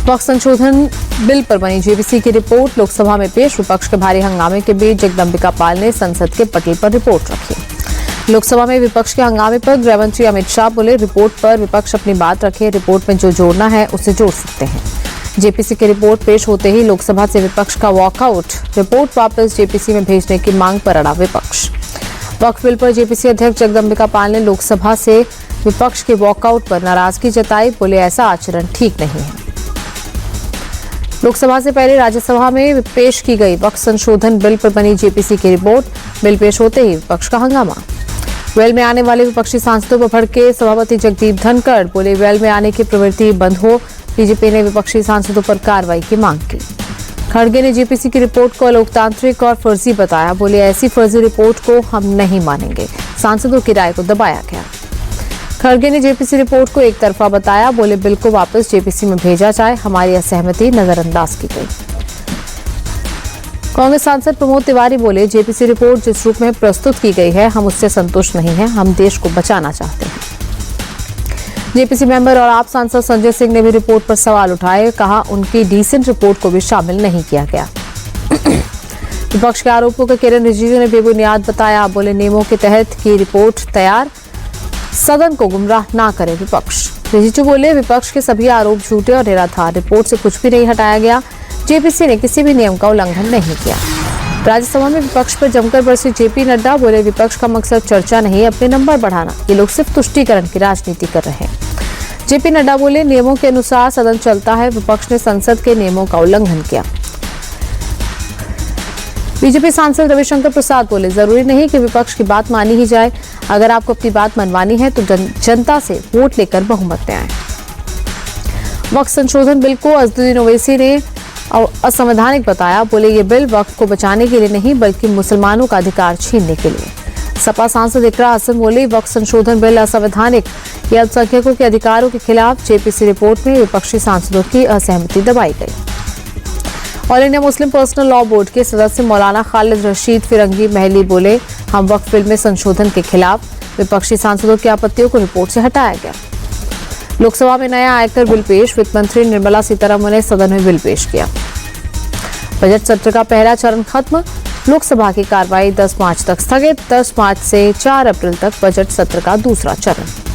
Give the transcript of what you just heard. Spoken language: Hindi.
वक्फ संशोधन बिल पर बनी जेपीसी की रिपोर्ट लोकसभा में पेश। विपक्ष के भारी हंगामे के बीच जगदम्बिका पाल ने संसद के पटल पर रिपोर्ट रखी। लोकसभा में विपक्ष के हंगामे पर गृह मंत्री अमित शाह बोले, रिपोर्ट पर विपक्ष अपनी बात रखे, रिपोर्ट में जो जोड़ना है उसे जोड़ सकते हैं। जेपीसी की रिपोर्ट पेश होते ही लोकसभा से विपक्ष का वॉकआउट। रिपोर्ट वापस जेपीसी में भेजने की मांग पर अड़ा विपक्ष। वक्फ बिल पर जेपीसी अध्यक्ष जगदम्बिका पाल ने लोकसभा से विपक्ष के वॉकआउट पर नाराजगी जताई। बोले, ऐसा आचरण ठीक नहीं है। लोकसभा से पहले राज्यसभा में पेश की गई वक्फ संशोधन बिल पर बनी जेपीसी की रिपोर्ट। बिल पेश होते ही विपक्ष का हंगामा। वेल में आने वाले विपक्षी सांसदों पर भड़के सभापति जगदीप धनखड़। बोले, वेल में आने की प्रवृत्ति बंद हो। बीजेपी ने विपक्षी सांसदों पर कार्रवाई की मांग की। खड़गे ने जेपीसी की रिपोर्ट को अलोकतांत्रिक और फर्जी बताया। बोले, ऐसी फर्जी रिपोर्ट को हम नहीं मानेंगे। सांसदों की राय को दबाया गया। खड़गे ने जेपीसी रिपोर्ट को एक तरफा बताया। बोले, बिल को वापस जेपीसी में भेजा जाए, हमारी असहमति नजरअंदाज की गई। कांग्रेस सांसद प्रमोद तिवारी बोले, जेपीसी रिपोर्ट जिस रूप में प्रस्तुत की गई है हम उससे संतुष्ट नहीं हैं, हम देश को बचाना चाहते हैं। जेपीसी मेंबर और आप सांसद संजय सिंह ने भी रिपोर्ट पर सवाल उठाए। कहा, उनकी डिसेंट रिपोर्ट को भी शामिल नहीं किया गया। विपक्ष के आरोपों को किरण रिजिजू ने बेबुनियाद बताया। बोले, नियमों के तहत की रिपोर्ट तैयार, सदन को गुमराह ना करे विपक्ष। रिजिजू बोले, विपक्ष के सभी आरोप झूठे और निराधार, रिपोर्ट से कुछ भी नहीं हटाया गया। जेपीसी ने किसी भी नियम का उल्लंघन नहीं किया। राज्यसभा में विपक्ष पर जमकर बरसे जेपी नड्डा। बोले, विपक्ष का मकसद चर्चा नहीं, अपने नंबर बढ़ाना, ये लोग सिर्फ तुष्टीकरण की राजनीति कर रहे हैं। जेपी नड्डा बोले, नियमों के अनुसार सदन चलता है, विपक्ष ने संसद के नियमों का उल्लंघन किया। बीजेपी सांसद रविशंकर प्रसाद बोले, जरूरी नहीं कि विपक्ष की बात मानी ही जाए, अगर आपको अपनी बात मनवानी है तो जनता से वोट लेकर बहुमत में आए। वक्फ संशोधन बिल को अजदुद्दीन ओवैसी ने असंवैधानिक बताया। बोले, ये बिल वक्फ को बचाने के लिए नहीं बल्कि मुसलमानों का अधिकार छीनने के लिए। सपा सांसद इकरा हसन बोले, वक्फ संशोधन बिल असंवैधानिक, ये अल्पसंख्यकों के अधिकारों के खिलाफ। जेपीसी रिपोर्ट में विपक्षी सांसदों की असहमति दबाई गई। All India Muslim personal law board के सदस्य मौलाना खालिद रशीद फिरंगी महली बोले, हम वक्फ बिल में संशोधन के खिलाफ। विपक्षी सांसदों की आपत्तियों को रिपोर्ट से हटाया गया। लोकसभा में नया आयकर बिल पेश। वित्त मंत्री निर्मला सीतारमण ने सदन में बिल पेश किया। बजट सत्र का पहला चरण खत्म। लोकसभा की कार्रवाई 10 मार्च तक स्थगित। 10 मार्च से 4 अप्रैल तक बजट सत्र का दूसरा चरण।